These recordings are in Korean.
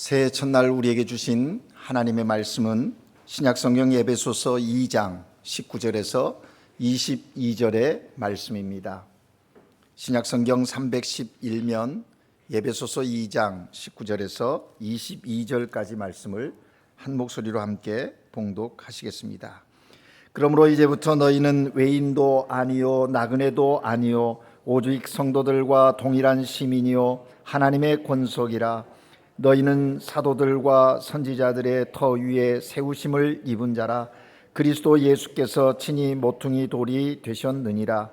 새해 첫날 우리에게 주신 하나님의 말씀은 신약성경 에베소서 2장 19절에서 22절의 말씀입니다. 신약성경 311면 에베소서 2장 19절에서 22절까지 말씀을 한 목소리로 함께 봉독하시겠습니다. 그러므로 이제부터 너희는 외인도 아니요 나그네도 아니요 오직 성도들과 동일한 시민이요 하나님의 권속이라. 너희는 사도들과 선지자들의 터 위에 세우심을 입은 자라. 그리스도 예수께서 친히 모퉁이 돌이 되셨느니라.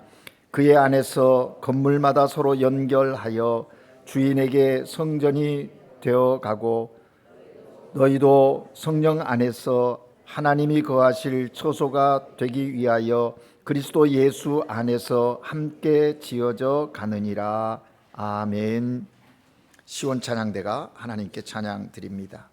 그의 안에서 건물마다 서로 연결하여 주인에게 성전이 되어가고 너희도 성령 안에서 하나님이 거하실 처소가 되기 위하여 그리스도 예수 안에서 함께 지어져 가느니라. 아멘. 시온 찬양대가 하나님께 찬양 드립니다.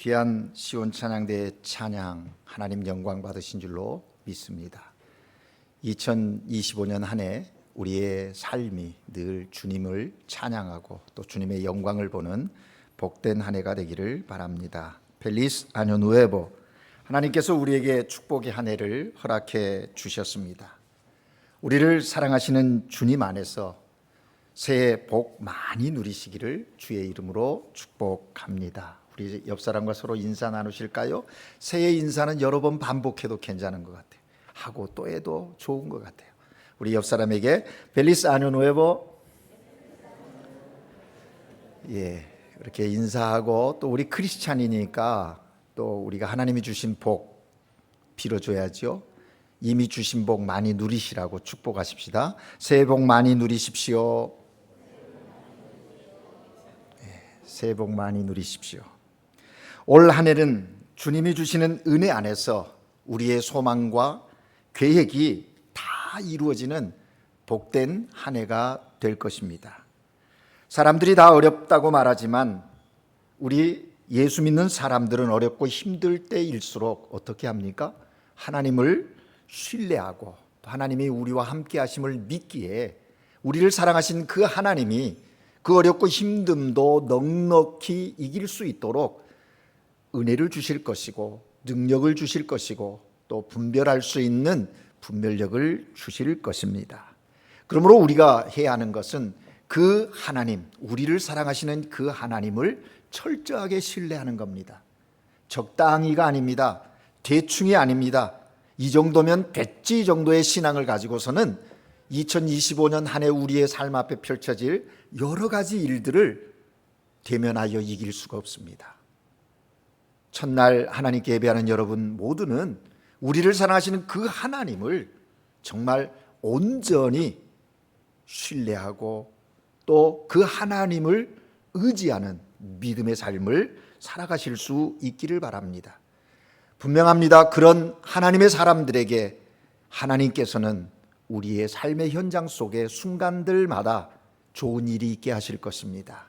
귀한 시온 찬양대의 찬양 하나님 영광 받으신 줄로 믿습니다. 2025년 한 해 우리의 삶이 늘 주님을 찬양하고 또 주님의 영광을 보는 복된 한 해가 되기를 바랍니다. 펠리스 아뇨 누에보. 하나님께서 우리에게 축복의 한 해를 허락해 주셨습니다. 우리를 사랑하시는 주님 안에서 새해 복 많이 누리시기를 주의 이름으로 축복합니다. 우리 옆 사람과 서로 인사 나누실까요? 새해 인사는 여러 번 반복해도 괜찮은 것 같아요. 하고 또 해도 좋은 것 같아요. 우리 옆 사람에게 벨리스 아뇨 누에보. 이렇게 인사하고 또 우리 크리스찬이니까 또 우리가 하나님이 주신 복 빌어줘야죠. 이미 주신 복 많이 누리시라고 축복하십시다. 새해 복 많이 누리십시오. 새해 복 많이 누리십시오. 올 한 해는 주님이 주시는 은혜 안에서 우리의 소망과 계획이 다 이루어지는 복된 한 해가 될 것입니다. 사람들이 다 어렵다고 말하지만 우리 예수 믿는 사람들은 어렵고 힘들 때일수록 어떻게 합니까? 하나님을 신뢰하고 또 하나님이 우리와 함께 하심을 믿기에 우리를 사랑하신 그 하나님이 그 어렵고 힘듦도 넉넉히 이길 수 있도록 은혜를 주실 것이고 능력을 주실 것이고 또 분별할 수 있는 분별력을 주실 것입니다. 그러므로 우리가 해야 하는 것은 그 하나님, 우리를 사랑하시는 그 하나님을 철저하게 신뢰하는 겁니다. 적당히가 아닙니다. 대충이 아닙니다. 이 정도면 됐지 정도의 신앙을 가지고서는 2025년 한 해 우리의 삶 앞에 펼쳐질 여러 가지 일들을 대면하여 이길 수가 없습니다. 첫날 하나님께 예배하는 여러분 모두는 우리를 사랑하시는 그 하나님을 정말 온전히 신뢰하고 또 그 하나님을 의지하는 믿음의 삶을 살아가실 수 있기를 바랍니다. 분명합니다. 그런 하나님의 사람들에게 하나님께서는 우리의 삶의 현장 속의 순간들마다 좋은 일이 있게 하실 것입니다.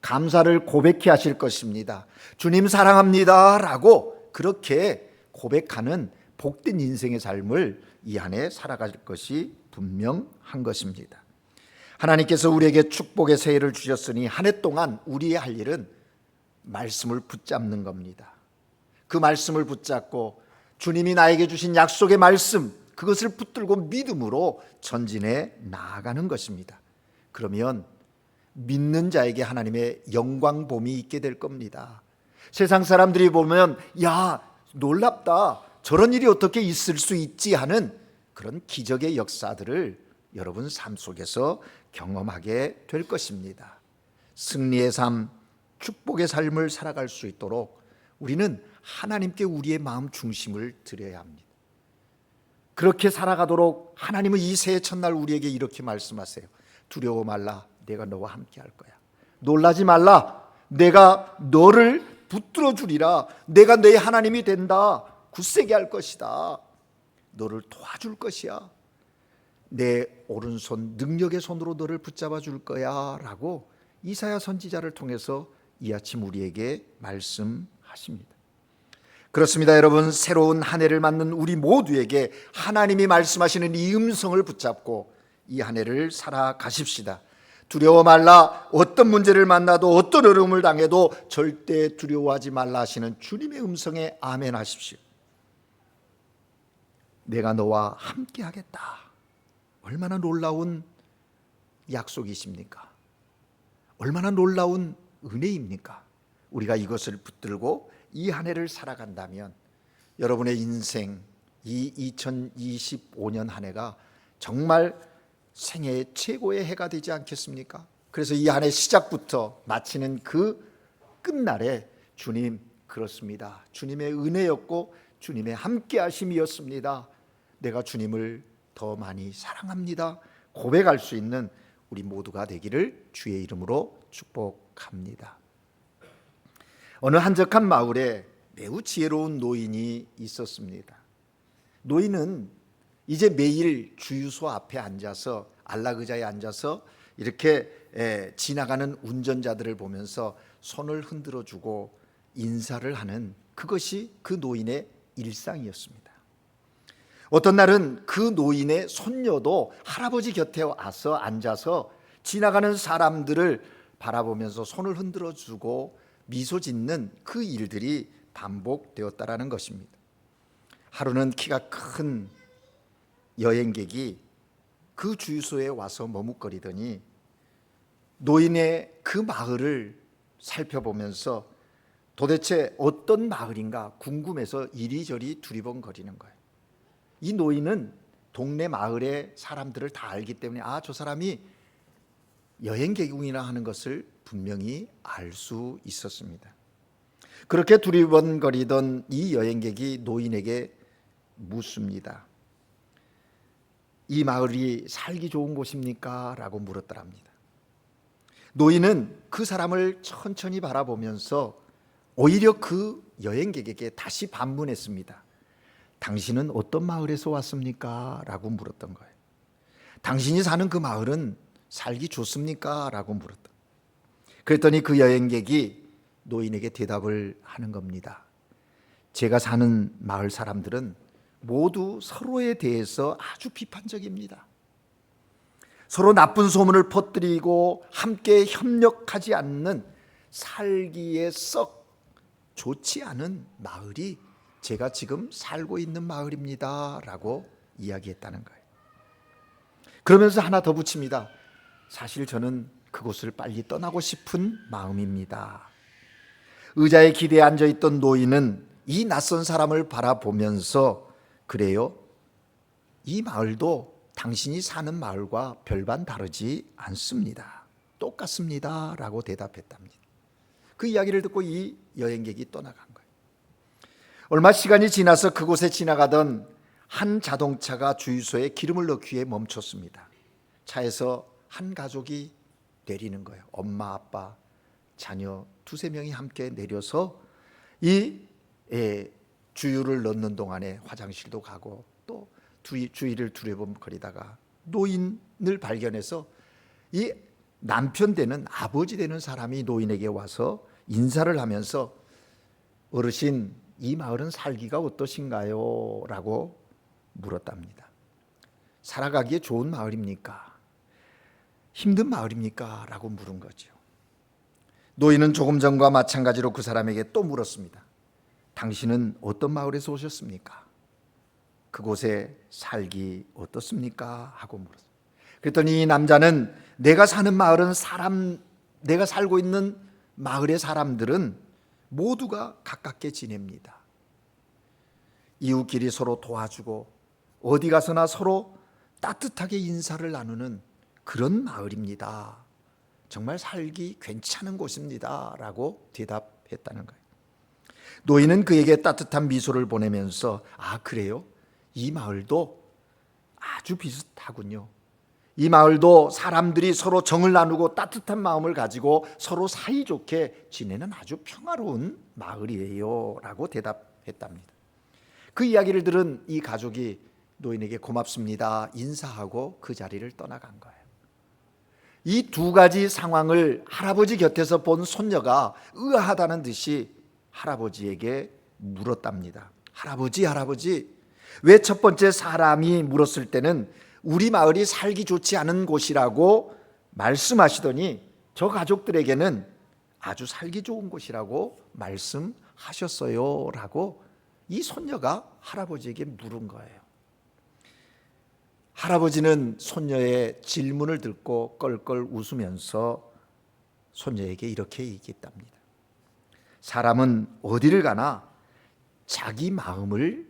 감사를 고백해 하실 것입니다. 주님 사랑합니다 라고 그렇게 고백하는 복된 인생의 삶을 이 한 해 살아갈 것이 분명한 것입니다. 하나님께서 우리에게 축복의 새해를 주셨으니 한 해 동안 우리의 할 일은 말씀을 붙잡는 겁니다. 그 말씀을 붙잡고 주님이 나에게 주신 약속의 말씀, 그것을 붙들고 믿음으로 전진해 나아가는 것입니다. 그러면 믿는 자에게 하나님의 영광 봄이 있게 될 겁니다. 세상 사람들이 보면 야 놀랍다, 저런 일이 어떻게 있을 수 있지 하는 그런 기적의 역사들을 여러분 삶 속에서 경험하게 될 것입니다. 승리의 삶, 축복의 삶을 살아갈 수 있도록 우리는 하나님께 우리의 마음 중심을 드려야 합니다. 그렇게 살아가도록 하나님은 이 새해 첫날 우리에게 이렇게 말씀하세요. 두려워 말라, 내가 너와 함께 할 거야. 놀라지 말라, 내가 너를 붙들어 주리라. 내가 너의 하나님이 된다. 굳세게 할 것이다. 너를 도와줄 것이야. 내 오른손 능력의 손으로 너를 붙잡아 줄 거야 라고 이사야 선지자를 통해서 이 아침 우리에게 말씀하십니다. 그렇습니다. 여러분, 새로운 한 해를 맞는 우리 모두에게 하나님이 말씀하시는 이 음성을 붙잡고 이 한 해를 살아가십시다. 두려워 말라, 어떤 문제를 만나도 어떤 어려움을 당해도 절대 두려워하지 말라 하시는 주님의 음성에 아멘 하십시오. 내가 너와 함께 하겠다. 얼마나 놀라운 약속이십니까? 얼마나 놀라운 은혜입니까? 우리가 이것을 붙들고 이 한 해를 살아간다면 여러분의 인생, 이 2025년 한 해가 정말 생애의 최고의 해가 되지 않겠습니까? 그래서 이 한 해 시작부터 마치는 그 끝날에 주님, 그렇습니다. 주님의 은혜였고 주님의 함께하심이었습니다. 내가 주님을 더 많이 사랑합니다. 고백할 수 있는 우리 모두가 되기를 주의 이름으로 축복합니다. 어느 한적한 마을에 매우 지혜로운 노인이 있었습니다. 노인은 이제 매일 주유소 앞에 앉아서 안락의자에 앉아서 이렇게 지나가는 운전자들을 보면서 손을 흔들어주고 인사를 하는 그것이 그 노인의 일상이었습니다. 어떤 날은 그 노인의 손녀도 할아버지 곁에 와서 앉아서 지나가는 사람들을 바라보면서 손을 흔들어주고 미소 짓는 그 일들이 반복되었다라는 것입니다. 하루는 키가 큰 여행객이 그 주유소에 와서 머뭇거리더니 노인의 그 마을을 살펴보면서 도대체 어떤 마을인가 궁금해서 이리저리 두리번거리는 거예요. 이 노인은 동네 마을의 사람들을 다 알기 때문에 저 사람이 여행객이구나 하는 것을 분명히 알 수 있었습니다. 그렇게 두리번거리던 이 여행객이 노인에게 묻습니다. 이 마을이 살기 좋은 곳입니까? 라고 물었더랍니다. 노인은 그 사람을 천천히 바라보면서 오히려 그 여행객에게 다시 반문했습니다. 당신은 어떤 마을에서 왔습니까? 라고 물었던 거예요. 당신이 사는 그 마을은 살기 좋습니까? 라고 물었다. 그랬더니 그 여행객이 노인에게 대답을 하는 겁니다. 제가 사는 마을 사람들은 모두 서로에 대해서 아주 비판적입니다. 서로 나쁜 소문을 퍼뜨리고 함께 협력하지 않는 살기에 썩 좋지 않은 마을이 제가 지금 살고 있는 마을입니다 라고 이야기했다는 거예요. 그러면서 하나 더 붙입니다. 사실 저는 그곳을 빨리 떠나고 싶은 마음입니다. 의자에 기대에 앉아있던 노인은 이 낯선 사람을 바라보면서 그래요? 이 마을도 당신이 사는 마을과 별반 다르지 않습니다. 똑같습니다 라고 대답했답니다. 그 이야기를 듣고 이 여행객이 떠나간 거예요. 얼마 시간이 지나서 그곳에 지나가던 한 자동차가 주유소에 기름을 넣기 위해 멈췄습니다. 차에서 한 가족이 내리는 거예요. 엄마, 아빠, 자녀 두세 명이 함께 내려서 이 주유를 넣는 동안에 화장실도 가고 또 주위를 두려움거리다가 노인을 발견해서 이 남편 되는 아버지 되는 사람이 노인에게 와서 인사를 하면서 어르신, 이 마을은 살기가 어떠신가요? 라고 물었답니다. 살아가기에 좋은 마을입니까? 힘든 마을입니까? 라고 물은 거죠. 노인은 조금 전과 마찬가지로 그 사람에게 또 물었습니다. 당신은 어떤 마을에서 오셨습니까? 그곳에 살기 어떻습니까? 하고 물었습니다. 그랬더니 이 남자는 내가 사는 마을은 내가 살고 있는 마을의 사람들은 모두가 가깝게 지냅니다. 이웃끼리 서로 도와주고 어디 가서나 서로 따뜻하게 인사를 나누는 그런 마을입니다. 정말 살기 괜찮은 곳입니다. 라고 대답했다는 거예요. 노인은 그에게 따뜻한 미소를 보내면서 그래요? 이 마을도 아주 비슷하군요. 이 마을도 사람들이 서로 정을 나누고 따뜻한 마음을 가지고 서로 사이좋게 지내는 아주 평화로운 마을이에요. 라고 대답했답니다. 그 이야기를 들은 이 가족이 노인에게 고맙습니다 인사하고 그 자리를 떠나간 거예요. 이 두 가지 상황을 할아버지 곁에서 본 손녀가 의아하다는 듯이 할아버지에게 물었답니다. 할아버지, 왜 첫 번째 사람이 물었을 때는 우리 마을이 살기 좋지 않은 곳이라고 말씀하시더니 저 가족들에게는 아주 살기 좋은 곳이라고 말씀하셨어요? 라고 이 손녀가 할아버지에게 물은 거예요. 할아버지는 손녀의 질문을 듣고 껄껄 웃으면서 손녀에게 이렇게 얘기했답니다. 사람은 어디를 가나 자기 마음을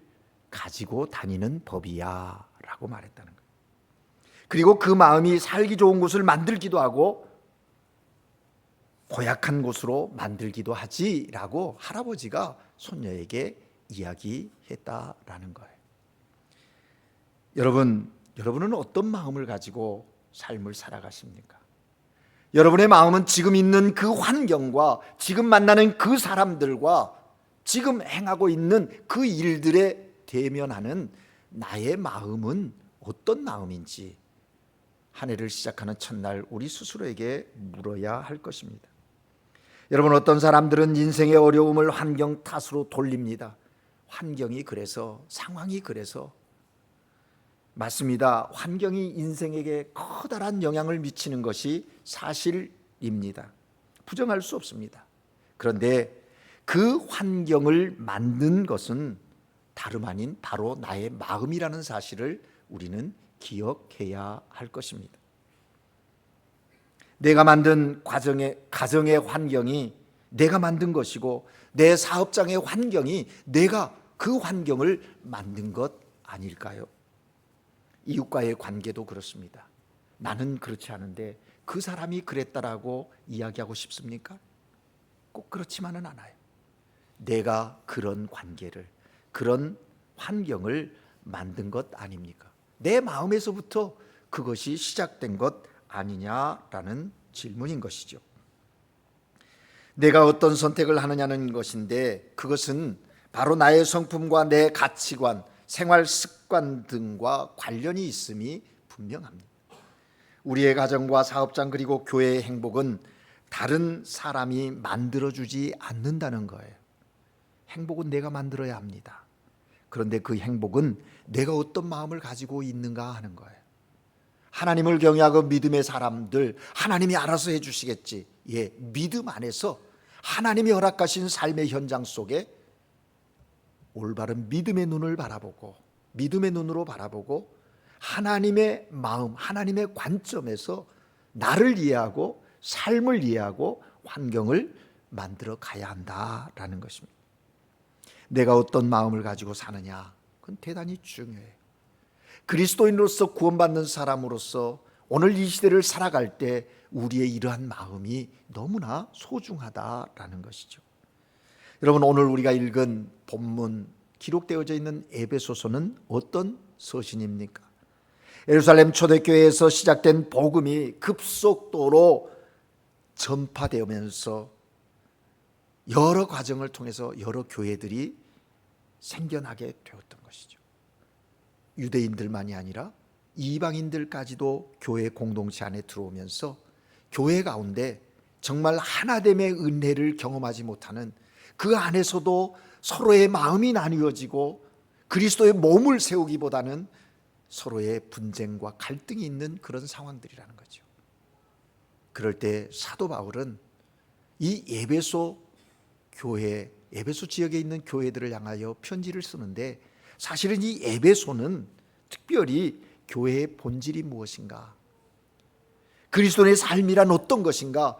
가지고 다니는 법이야 라고 말했다는 거예요. 그리고 그 마음이 살기 좋은 곳을 만들기도 하고 고약한 곳으로 만들기도 하지라고 할아버지가 손녀에게 이야기했다라는 거예요. 여러분은 어떤 마음을 가지고 삶을 살아가십니까? 여러분의 마음은 지금 있는 그 환경과 지금 만나는 그 사람들과 지금 행하고 있는 그 일들에 대면하는 나의 마음은 어떤 마음인지 한 해를 시작하는 첫날 우리 스스로에게 물어야 할 것입니다. 여러분, 어떤 사람들은 인생의 어려움을 환경 탓으로 돌립니다. 환경이 그래서, 상황이 그래서. 맞습니다. 환경이 인생에게 커다란 영향을 미치는 것이 사실입니다. 부정할 수 없습니다. 그런데 그 환경을 만든 것은 다름 아닌 바로 나의 마음이라는 사실을 우리는 기억해야 할 것입니다. 내가 만든 가정의 환경이 내가 만든 것이고 내 사업장의 환경이 내가 그 환경을 만든 것 아닐까요? 이웃과의 관계도 그렇습니다. 나는 그렇지 않은데 그 사람이 그랬다라고 이야기하고 싶습니까? 꼭 그렇지만은 않아요. 내가 그런 관계를, 그런 환경을 만든 것 아닙니까? 내 마음에서부터 그것이 시작된 것 아니냐라는 질문인 것이죠. 내가 어떤 선택을 하느냐는 것인데 그것은 바로 나의 성품과 내 가치관, 생활 습관 등과 관련이 있음이 분명합니다. 우리의 가정과 사업장 그리고 교회의 행복은 다른 사람이 만들어주지 않는다는 거예요. 행복은 내가 만들어야 합니다. 그런데 그 행복은 내가 어떤 마음을 가지고 있는가 하는 거예요. 하나님을 경외하고 믿음의 사람들, 하나님이 알아서 해주시겠지. 믿음 안에서 하나님이 허락하신 삶의 현장 속에 올바른 믿음의 눈을 바라보고, 믿음의 눈으로 바라보고 하나님의 마음, 하나님의 관점에서 나를 이해하고 삶을 이해하고 환경을 만들어 가야 한다라는 것입니다. 내가 어떤 마음을 가지고 사느냐, 그건 대단히 중요해요. 그리스도인으로서 구원받는 사람으로서 오늘 이 시대를 살아갈 때 우리의 이러한 마음이 너무나 소중하다라는 것이죠. 여러분, 오늘 우리가 읽은 본문 기록되어져 있는 에베소서는 어떤 서신입니까? 예루살렘 초대교회에서 시작된 복음이 급속도로 전파되면서 여러 과정을 통해서 여러 교회들이 생겨나게 되었던 것이죠. 유대인들만이 아니라 이방인들까지도 교회 공동체 안에 들어오면서 교회 가운데 정말 하나됨의 은혜를 경험하지 못하는, 그 안에서도 서로의 마음이 나뉘어지고 그리스도의 몸을 세우기보다는 서로의 분쟁과 갈등이 있는 그런 상황들이라는 거죠. 그럴 때 사도 바울은 이 에베소 교회, 에베소 지역에 있는 교회들을 향하여 편지를 쓰는데, 사실은 이 에베소는 특별히 교회의 본질이 무엇인가, 그리스도의 삶이란 어떤 것인가,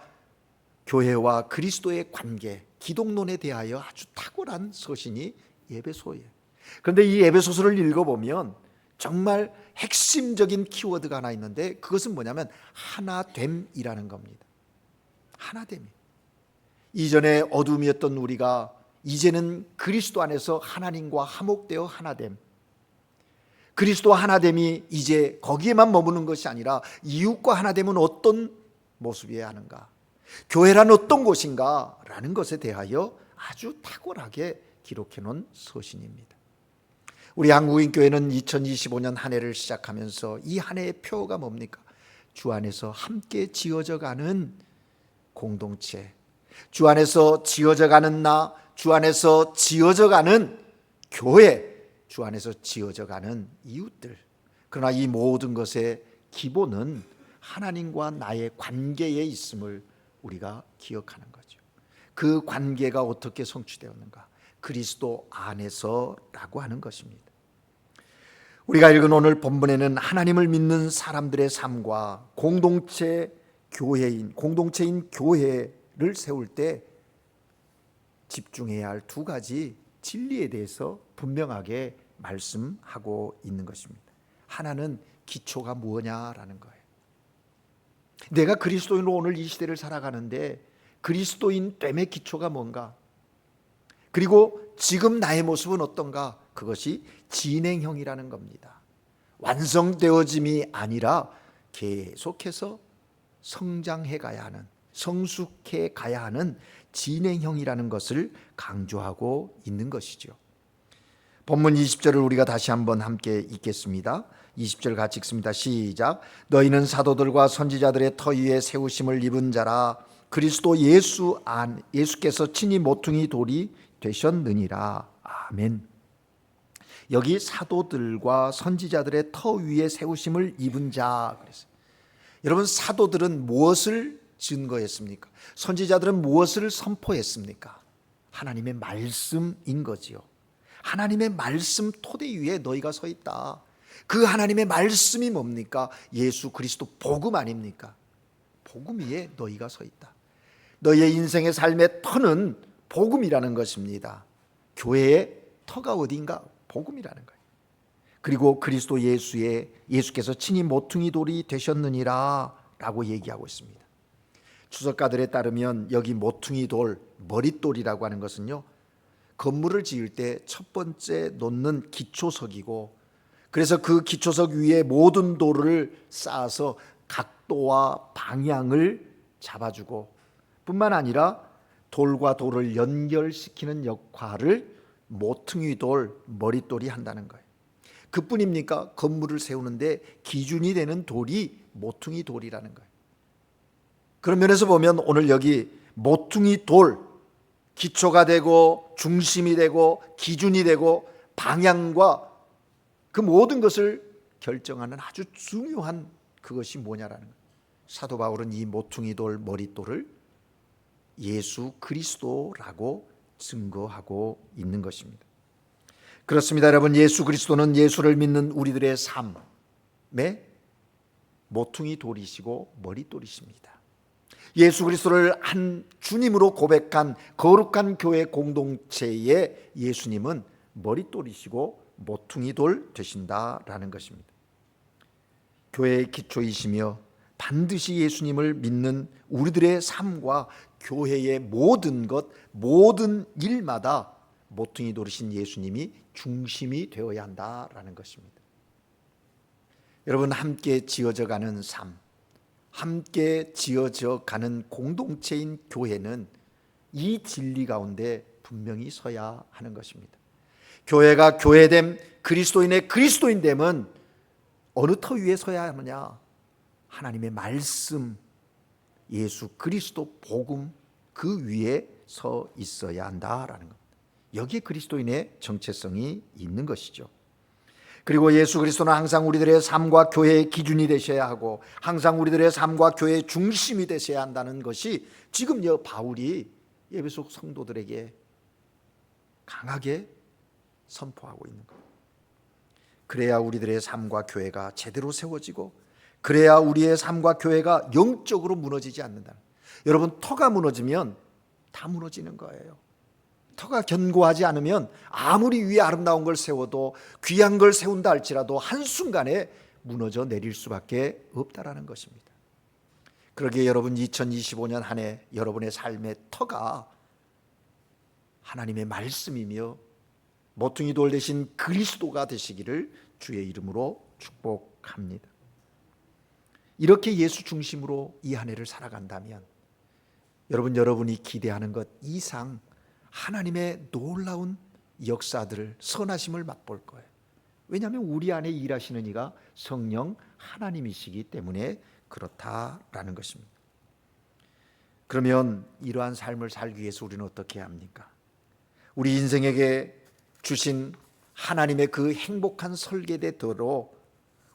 교회와 그리스도의 관계, 기독론에 대하여 아주 탁월한 서신이 에베소예요. 그런데 이 에베소서를 읽어보면 정말 핵심적인 키워드가 하나 있는데, 그것은 뭐냐면 하나됨이라는 겁니다. 하나됨. 이전에 어둠이었던 우리가 이제는 그리스도 안에서 하나님과 화목되어 하나됨. 그리스도 하나됨이 이제 거기에만 머무는 것이 아니라 이웃과 하나됨은 어떤 모습이어야 하는가, 교회란 어떤 곳인가 라는 것에 대하여 아주 탁월하게 기록해 놓은 서신입니다. 우리 한국인교회는 2025년 한 해를 시작하면서 이 한 해의 표어가 뭡니까? 주 안에서 함께 지어져 가는 공동체, 주 안에서 지어져 가는 나, 주 안에서 지어져 가는 교회, 주 안에서 지어져 가는 이웃들. 그러나 이 모든 것의 기본은 하나님과 나의 관계에 있음을 우리가 기억하는 거죠. 그 관계가 어떻게 성취되었는가? 그리스도 안에서라고 하는 것입니다. 우리가 읽은 오늘 본문에는 하나님을 믿는 사람들의 삶과 공동체인 교회를 세울 때 집중해야 할 두 가지 진리에 대해서 분명하게 말씀하고 있는 것입니다. 하나는 기초가 무엇냐라는 거예요. 내가 그리스도인으로 오늘 이 시대를 살아가는데 그리스도인됨의 기초가 뭔가, 그리고 지금 나의 모습은 어떤가, 그것이 진행형이라는 겁니다. 완성되어짐이 아니라 계속해서 성장해 가야 하는, 성숙해 가야 하는 진행형이라는 것을 강조하고 있는 것이죠. 본문 20절을 우리가 다시 한번 함께 읽겠습니다. 20절 같이 읽습니다. 시작. 너희는 사도들과 선지자들의 터 위에 세우심을 입은 자라. 그리스도 예수께서 친히 모퉁이 돌이 되셨느니라. 아멘. 여기 사도들과 선지자들의 터 위에 세우심을 입은 자 그랬어요. 여러분, 사도들은 무엇을 증거했습니까? 선지자들은 무엇을 선포했습니까? 하나님의 말씀인 거지요. 하나님의 말씀 토대 위에 너희가 서 있다. 그 하나님의 말씀이 뭡니까? 예수 그리스도 복음 아닙니까? 복음 위에 너희가 서 있다. 너희의 인생의 삶의 터는 복음이라는 것입니다. 교회의 터가 어디인가? 복음이라는 거예요. 그리고 그리스도 예수께서 친히 모퉁이 돌이 되셨느니라 라고 얘기하고 있습니다. 추석가들에 따르면 여기 모퉁이 돌, 머릿돌이라고 하는 것은요, 건물을 지을 때 첫 번째 놓는 기초석이고, 그래서 그 기초석 위에 모든 돌을 쌓아서 각도와 방향을 잡아주고, 뿐만 아니라 돌과 돌을 연결시키는 역할을 모퉁이 돌, 머릿돌이 한다는 거예요. 그뿐입니까? 건물을 세우는데 기준이 되는 돌이 모퉁이 돌이라는 거예요. 그런 면에서 보면 오늘 여기 모퉁이 돌, 기초가 되고 중심이 되고 기준이 되고 방향과 그 모든 것을 결정하는 아주 중요한 그것이 뭐냐라는 거예요. 사도 바울은 이 모퉁이 돌, 머릿돌을 예수 그리스도라고 증거하고 있는 것입니다. 그렇습니다, 여러분. 예수 그리스도는 예수를 믿는 우리들의 삶의 모퉁이 돌이시고 머릿돌이십니다. 예수 그리스도를 한 주님으로 고백한 거룩한 교회 공동체의 예수님은 머릿돌이시고 모퉁이 돌 되신다라는 것입니다. 교회의 기초이시며 반드시 예수님을 믿는 우리들의 삶과 교회의 모든 것, 모든 일마다 모퉁이 돌이신 예수님이 중심이 되어야 한다라는 것입니다. 여러분, 함께 지어져 가는 삶, 함께 지어져 가는 공동체인 교회는 이 진리 가운데 분명히 서야 하는 것입니다. 교회가 교회됨, 그리스도인의 그리스도인됨은 어느 터 위에 서야 하느냐? 하나님의 말씀, 예수 그리스도 복음 그 위에 서 있어야 한다라는 것. 여기에 그리스도인의 정체성이 있는 것이죠. 그리고 예수 그리스도는 항상 우리들의 삶과 교회의 기준이 되셔야 하고 항상 우리들의 삶과 교회의 중심이 되셔야 한다는 것이 지금 바울이 에베소 성도들에게 강하게 선포하고 있는 거예요. 그래야 우리들의 삶과 교회가 제대로 세워지고 그래야 우리의 삶과 교회가 영적으로 무너지지 않는다. 여러분, 터가 무너지면 다 무너지는 거예요. 터가 견고하지 않으면 아무리 위에 아름다운 걸 세워도 귀한 걸 세운다 할지라도 한순간에 무너져 내릴 수밖에 없다라는 것입니다. 그러기에 여러분, 2025년 한 해 여러분의 삶의 터가 하나님의 말씀이며 모퉁이 돌 대신 그리스도가 되시기를 주의 이름으로 축복합니다. 이렇게 예수 중심으로 이 한 해를 살아간다면 여러분이 기대하는 것 이상 하나님의 놀라운 역사들을, 선하심을 맛볼 거예요. 왜냐하면 우리 안에 일하시는 이가 성령 하나님이시기 때문에 그렇다라는 것입니다. 그러면 이러한 삶을 살기 위해서 우리는 어떻게 해야 합니까? 우리 인생에게 주신 하나님의 그 행복한 설계대로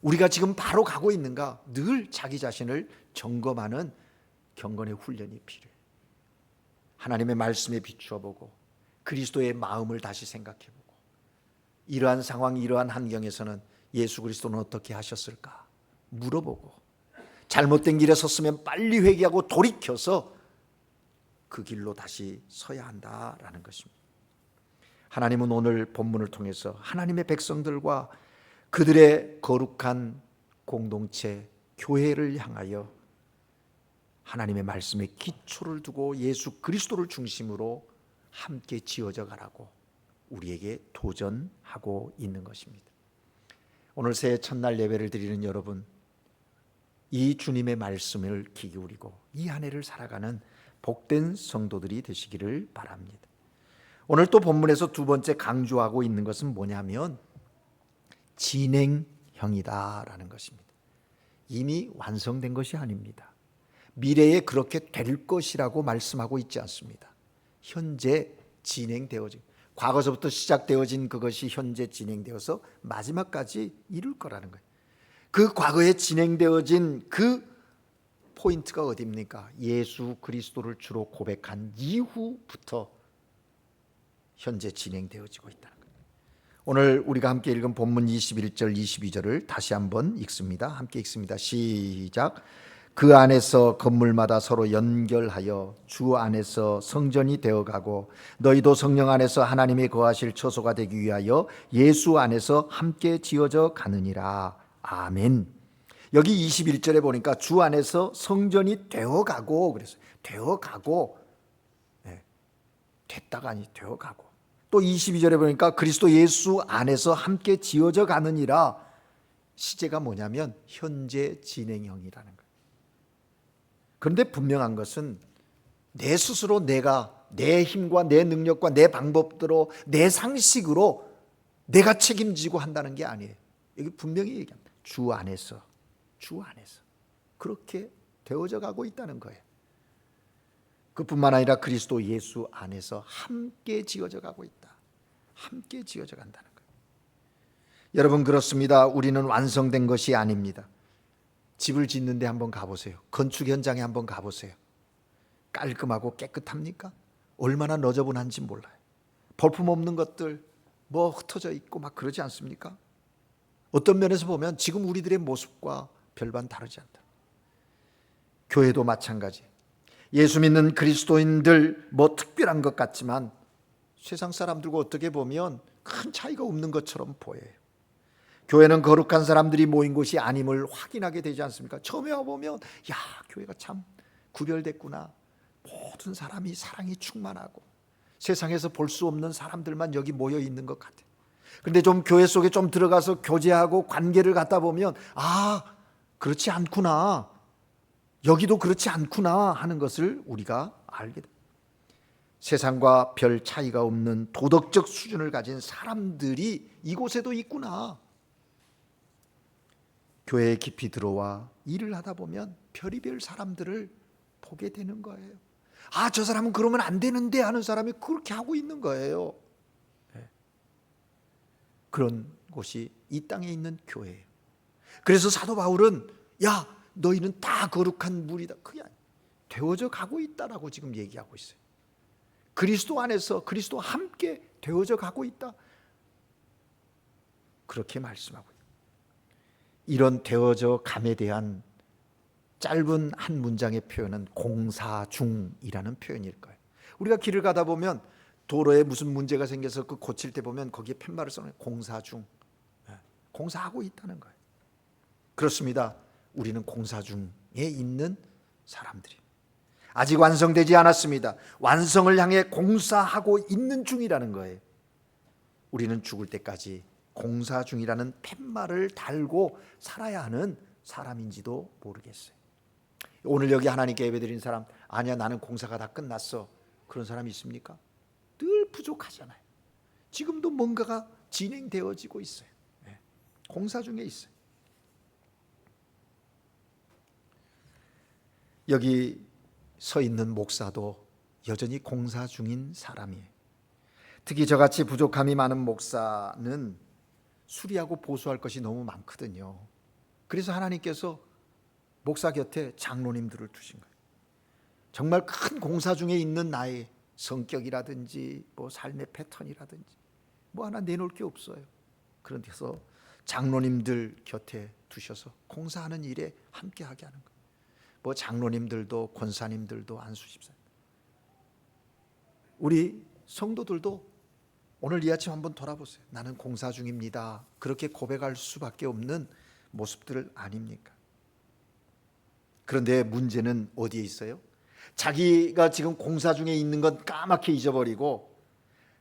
우리가 지금 바로 가고 있는가 늘 자기 자신을 점검하는 경건의 훈련이 필요해요. 하나님의 말씀에 비추어 보고 그리스도의 마음을 다시 생각해 보고 이러한 상황, 이러한 환경에서는 예수 그리스도는 어떻게 하셨을까 물어보고 잘못된 길에 섰으면 빨리 회개하고 돌이켜서 그 길로 다시 서야 한다라는 것입니다. 하나님은 오늘 본문을 통해서 하나님의 백성들과 그들의 거룩한 공동체, 교회를 향하여 하나님의 말씀에 기초를 두고 예수 그리스도를 중심으로 함께 지어져 가라고 우리에게 도전하고 있는 것입니다. 오늘 새해 첫날 예배를 드리는 여러분, 이 주님의 말씀을 귀 기울이고 이 한 해를 살아가는 복된 성도들이 되시기를 바랍니다. 오늘 또 본문에서 두 번째 강조하고 있는 것은 뭐냐면 진행형이다라는 것입니다. 이미 완성된 것이 아닙니다. 미래에 그렇게 될 것이라고 말씀하고 있지 않습니다. 현재 진행되어진, 과거서부터 시작되어진 그것이 현재 진행되어서 마지막까지 이룰 거라는 거예요. 그 과거에 진행되어진 그 포인트가 어디입니까? 예수 그리스도를 주로 고백한 이후부터 현재 진행되어지고 있다는 거예요. 오늘 우리가 함께 읽은 본문 21절 22절을 다시 한번 읽습니다. 함께 읽습니다. 시작. 그 안에서 건물마다 서로 연결하여 주 안에서 성전이 되어가고 너희도 성령 안에서 하나님이 거하실 처소가 되기 위하여 예수 안에서 함께 지어져 가느니라. 아멘. 여기 21절에 보니까 주 안에서 성전이 되어가고 그래서 되어가고, 됐다가 아니 되어가고, 또 22절에 보니까 그리스도 예수 안에서 함께 지어져 가느니라. 시제가 뭐냐면 현재 진행형이라는 거예요. 그런데 분명한 것은 내 스스로 내가 내 힘과 내 능력과 내 방법대로 내 상식으로 내가 책임지고 한다는 게 아니에요. 여기 분명히 얘기합니다. 주 안에서 그렇게 되어져 가고 있다는 거예요. 그뿐만 아니라 그리스도 예수 안에서 함께 지어져 가고 있다. 함께 지어져 간다는 거예요. 여러분, 그렇습니다. 우리는 완성된 것이 아닙니다. 집을 짓는데 한번 가보세요. 건축 현장에 한번 가보세요. 깔끔하고 깨끗합니까? 얼마나 너저분한지 몰라요. 볼품 없는 것들 뭐 흩어져 있고 막 그러지 않습니까? 어떤 면에서 보면 지금 우리들의 모습과 별반 다르지 않다. 교회도 마찬가지. 예수 믿는 그리스도인들 뭐 특별한 것 같지만 세상 사람들과 어떻게 보면 큰 차이가 없는 것처럼 보여요. 교회는 거룩한 사람들이 모인 곳이 아님을 확인하게 되지 않습니까? 처음에 와보면 야, 교회가 참 구별됐구나. 모든 사람이 사랑이 충만하고 세상에서 볼 수 없는 사람들만 여기 모여 있는 것 같아요. 그런데 좀 교회 속에 좀 들어가서 교제하고 관계를 갖다 보면 아, 그렇지 않구나. 여기도 그렇지 않구나 하는 것을 우리가 알게 됩니다. 세상과 별 차이가 없는 도덕적 수준을 가진 사람들이 이곳에도 있구나. 교회에 깊이 들어와 일을 하다 보면 별의별 사람들을 보게 되는 거예요. 아, 저 사람은 그러면 안 되는데 하는 사람이 그렇게 하고 있는 거예요. 그런 곳이 이 땅에 있는 교회예요. 그래서 사도 바울은 야, 너희는 다 거룩한 무리다. 그게 아니에요. 되어져 가고 있다라고 지금 얘기하고 있어요. 그리스도 안에서 그리스도와 함께 되어져 가고 있다. 그렇게 말씀하고 있어요. 이런 되어져 감에 대한 짧은 한 문장의 표현은 공사중이라는 표현일 거예요. 우리가 길을 가다 보면 도로에 무슨 문제가 생겨서 그 고칠 때 보면 거기에 팻말을 써놓은 공사중. 공사하고 있다는 거예요. 그렇습니다. 우리는 공사중에 있는 사람들이 아직 완성되지 않았습니다. 완성을 향해 공사하고 있는 중이라는 거예요. 우리는 죽을 때까지 공사 중이라는 팻말을 달고 살아야 하는 사람인지도 모르겠어요. 오늘 여기 하나님께 예배드린 사람, 아니야 나는 공사가 다 끝났어, 그런 사람이 있습니까? 늘 부족하잖아요. 지금도 뭔가가 진행되어지고 있어요. 공사 중에 있어요. 여기 서 있는 목사도 여전히 공사 중인 사람이에요. 특히 저같이 부족함이 많은 목사는 수리하고 보수할 것이 너무 많거든요. 그래서 하나님께서 목사 곁에 장로님들을 두신 거예요. 정말 큰 공사 중에 있는 나의 성격이라든지 뭐 삶의 패턴이라든지 뭐 하나 내놓을 게 없어요. 그런데서 장로님들 곁에 두셔서 공사하는 일에 함께하게 하는 거예요. 뭐 장로님들도 권사님들도 안수집사님, 우리 성도들도 오늘 이 아침 한번 돌아보세요. 나는 공사 중입니다. 그렇게 고백할 수밖에 없는 모습들 아닙니까? 그런데 문제는 어디에 있어요? 자기가 지금 공사 중에 있는 건 까맣게 잊어버리고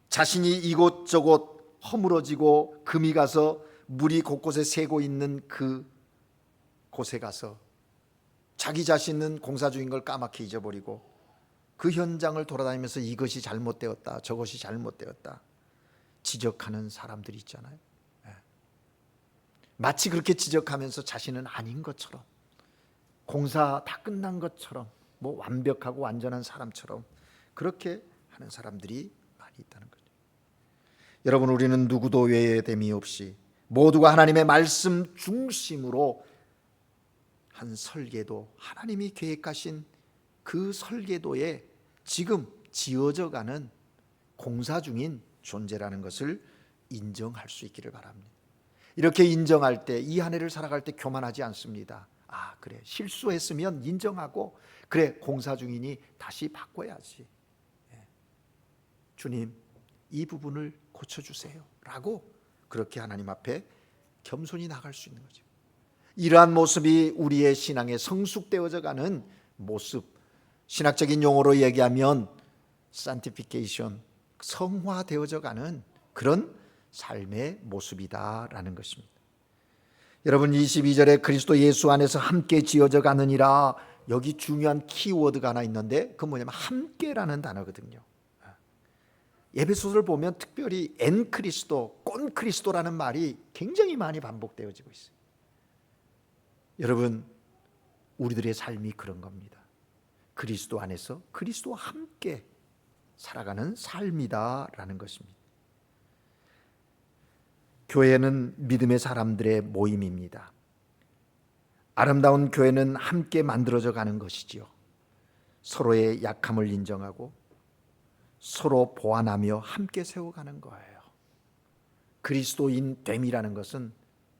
자신이 이곳저곳 허물어지고 금이 가서 물이 곳곳에 새고 있는 그 곳에 가서 자기 자신은 공사 중인 걸 까맣게 잊어버리고 그 현장을 돌아다니면서 이것이 잘못되었다, 저것이 잘못되었다 지적하는 사람들이 있잖아요. 마치 그렇게 지적하면서 자신은 아닌 것처럼, 공사 다 끝난 것처럼, 뭐 완벽하고 완전한 사람처럼 그렇게 하는 사람들이 많이 있다는 거죠. 여러분, 우리는 누구도 외예됨이 없이 모두가 하나님의 말씀 중심으로 한 설계도, 하나님이 계획하신 그 설계도에 지금 지어져 가는 공사 중인 존재라는 것을 인정할 수 있기를 바랍니다. 이렇게 인정할 때 이 한 해를 살아갈 때 교만하지 않습니다. 아, 그래, 실수했으면 인정하고 그래, 공사 중이니 다시 바꿔야지. 주님, 이 부분을 고쳐주세요 라고 그렇게 하나님 앞에 겸손히 나갈 수 있는 거죠. 이러한 모습이 우리의 신앙에 성숙되어져 가는 모습, 신학적인 용어로 얘기하면 sanctification, 성화되어져 가는 그런 삶의 모습이다라는 것입니다. 여러분, 22절에 그리스도 예수 안에서 함께 지어져 가느니라, 여기 중요한 키워드가 하나 있는데 그건 뭐냐면 함께라는 단어거든요. 에베소서를 보면 특별히 엔 그리스도, 꼰 그리스도라는 말이 굉장히 많이 반복되어지고 있어요. 여러분, 우리들의 삶이 그런 겁니다. 그리스도 안에서 그리스도와 함께 살아가는 삶이다라는 것입니다. 교회는 믿음의 사람들의 모임입니다. 아름다운 교회는 함께 만들어져 가는 것이지요. 서로의 약함을 인정하고 서로 보완하며 함께 세워가는 거예요. 그리스도인 됨이라는 것은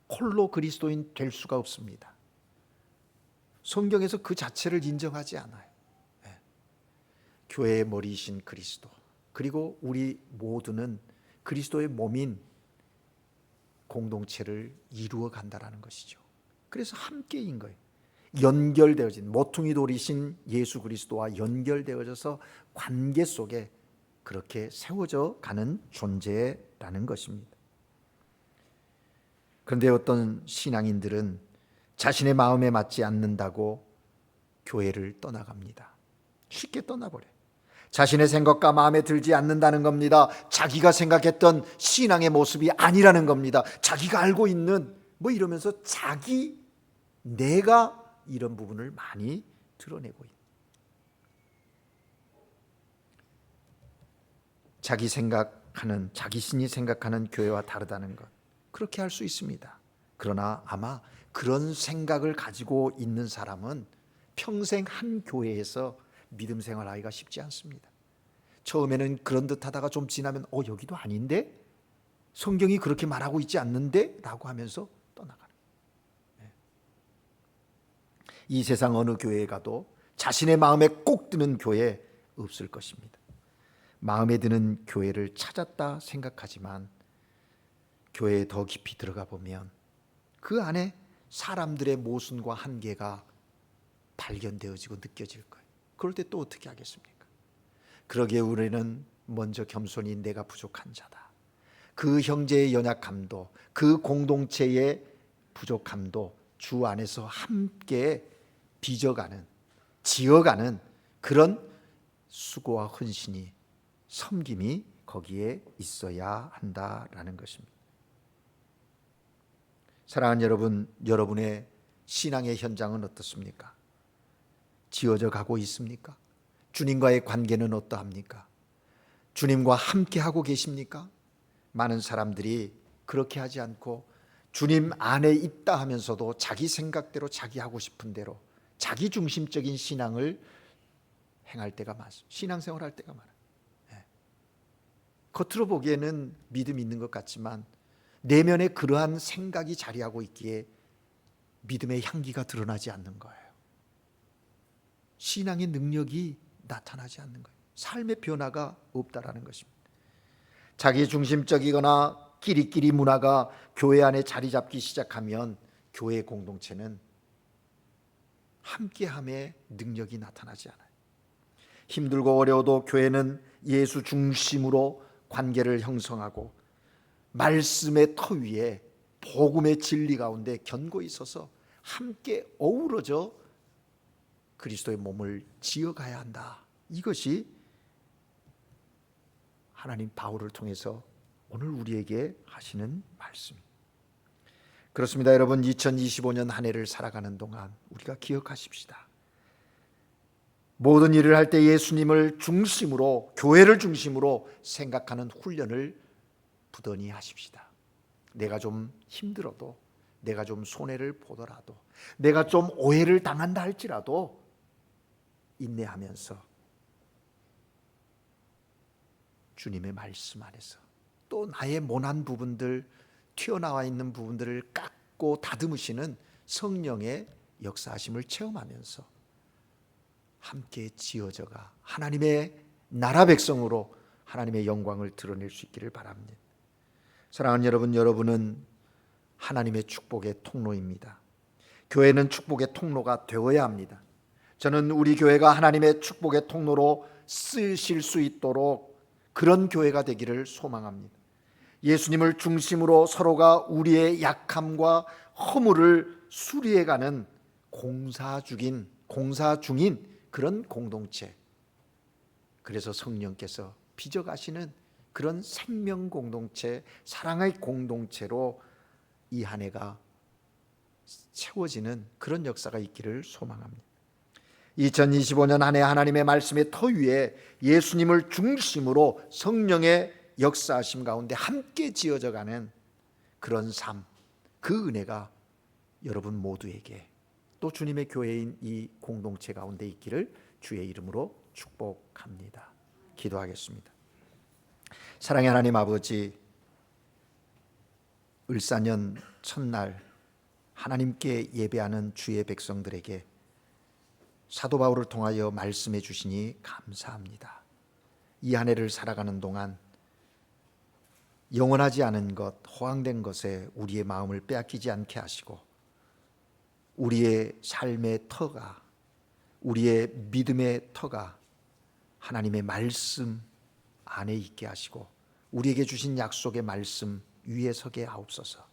홀로 그리스도인 될 수가 없습니다. 성경에서 그 자체를 인정하지 않아요. 교회의 머리이신 그리스도, 그리고 우리 모두는 그리스도의 몸인 공동체를 이루어 간다라는 것이죠. 그래서 함께인 거예요. 연결되어진 모퉁이 돌이신 예수 그리스도와 연결되어져서 관계 속에 그렇게 세워져 가는 존재라는 것입니다. 그런데 어떤 신앙인들은 자신의 마음에 맞지 않는다고 교회를 떠나갑니다. 쉽게 떠나버려요. 자신의 생각과 마음에 들지 않는다는 겁니다. 자기가 생각했던 신앙의 모습이 아니라는 겁니다. 자기가 알고 있는 이러면서 내가 이런 부분을 많이 드러내고 있는, 자기신이 생각하는 교회와 다르다는 것, 그렇게 할 수 있습니다. 그러나 아마 그런 생각을 가지고 있는 사람은 평생 한 교회에서 믿음 생활하기가 쉽지 않습니다. 처음에는 그런 듯 하다가 좀 지나면 여기도 아닌데? 성경이 그렇게 말하고 있지 않는데? 라고 하면서 떠나가는. 이 세상 어느 교회에 가도 자신의 마음에 꼭 드는 교회 없을 것입니다. 마음에 드는 교회를 찾았다 생각하지만 교회에 더 깊이 들어가 보면 그 안에 사람들의 모순과 한계가 발견되어지고 느껴질 거예요. 그럴 때 또 어떻게 하겠습니까? 그러기에 우리는 먼저 겸손히 내가 부족한 자다. 그 형제의 연약함도, 그 공동체의 부족함도 주 안에서 함께 빚어가는, 지어가는 그런 수고와 헌신이, 섬김이 거기에 있어야 한다라는 것입니다. 사랑하는 여러분, 여러분의 신앙의 현장은 어떻습니까? 지어져 가고 있습니까? 주님과의 관계는 어떠합니까? 주님과 함께 하고 계십니까? 많은 사람들이 그렇게 하지 않고 주님 안에 있다 하면서도 자기 생각대로, 자기 하고 싶은 대로 자기 중심적인 신앙을 행할 때가 많습니다. 신앙생활 할 때가 많아요. 겉으로 보기에는 믿음이 있는 것 같지만 내면에 그러한 생각이 자리하고 있기에 믿음의 향기가 드러나지 않는 거예요. 신앙의 능력이 나타나지 않는 거예요. 삶의 변화가 없다라는 것입니다. 자기 중심적이거나 끼리끼리 문화가 교회 안에 자리 잡기 시작하면 교회 공동체는 함께함의 능력이 나타나지 않아요. 힘들고 어려워도 교회는 예수 중심으로 관계를 형성하고 말씀의 터 위에 복음의 진리 가운데 견고히 서서 함께 어우러져 그리스도의 몸을 지어가야 한다. 이것이 하나님 바울을 통해서 오늘 우리에게 하시는 말씀입니다. 그렇습니다. 여러분, 2025년 한 해를 살아가는 동안 우리가 기억하십시다. 모든 일을 할 때 예수님을 중심으로, 교회를 중심으로 생각하는 훈련을 부단히 하십시다. 내가 좀 힘들어도, 내가 좀 손해를 보더라도, 내가 좀 오해를 당한다 할지라도 인내하면서 주님의 말씀 안에서 또 나의 모난 부분들, 튀어나와 있는 부분들을 깎고 다듬으시는 성령의 역사하심을 체험하면서 함께 지어져가 하나님의 나라 백성으로 하나님의 영광을 드러낼 수 있기를 바랍니다. 사랑하는 여러분, 여러분은 하나님의 축복의 통로입니다. 교회는 축복의 통로가 되어야 합니다. 저는 우리 교회가 하나님의 축복의 통로로 쓰실 수 있도록 그런 교회가 되기를 소망합니다. 예수님을 중심으로 서로가 우리의 약함과 허물을 수리해가는 공사 중인 그런 공동체, 그래서 성령께서 빚어가시는 그런 생명 공동체, 사랑의 공동체로 이 한 해가 채워지는 그런 역사가 있기를 소망합니다. 2025년 한 해 하나님의 말씀의 터 위에 예수님을 중심으로 성령의 역사하심 가운데 함께 지어져가는 그런 삶, 그 은혜가 여러분 모두에게 또 주님의 교회인 이 공동체 가운데 있기를 주의 이름으로 축복합니다. 기도하겠습니다. 사랑의 하나님 아버지, 을사년 첫날 하나님께 예배하는 주의 백성들에게 사도 바울을 통하여 말씀해 주시니 감사합니다. 이 한 해를 살아가는 동안 영원하지 않은 것, 허황된 것에 우리의 마음을 빼앗기지 않게 하시고 우리의 삶의 터가, 우리의 믿음의 터가 하나님의 말씀 안에 있게 하시고 우리에게 주신 약속의 말씀 위에 서게 하옵소서.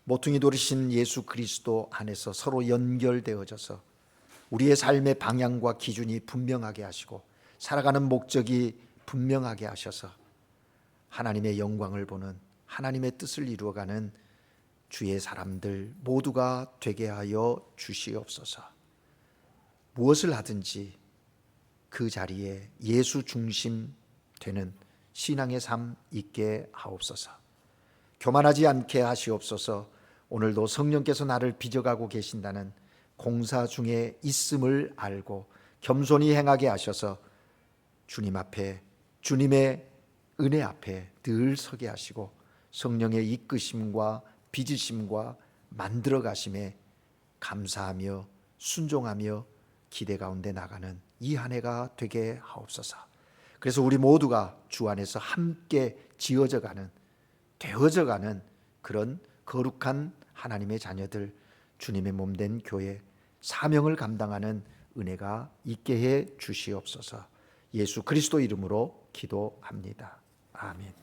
모퉁이 돌이신 예수 그리스도 안에서 서로 연결되어져서 우리의 삶의 방향과 기준이 분명하게 하시고 살아가는 목적이 분명하게 하셔서 하나님의 영광을 보는, 하나님의 뜻을 이루어가는 주의 사람들 모두가 되게 하여 주시옵소서. 무엇을 하든지 그 자리에 예수 중심 되는 신앙의 삶 있게 하옵소서. 교만하지 않게 하시옵소서. 오늘도 성령께서 나를 빚어가고 계신다는 공사 중에 있음을 알고 겸손히 행하게 하셔서 주님 앞에, 주님의 은혜 앞에 늘 서게 하시고 성령의 이끄심과 빚으심과 만들어 가심에 감사하며 순종하며 기대 가운데 나가는 이 한 해가 되게 하옵소서. 그래서 우리 모두가 주 안에서 함께 지어져 가는, 되어져 가는 그런 거룩한 하나님의 자녀들, 주님의 몸된 교회, 사명을 감당하는 은혜가 있게 해 주시옵소서. 예수 그리스도 이름으로 기도합니다. 아멘.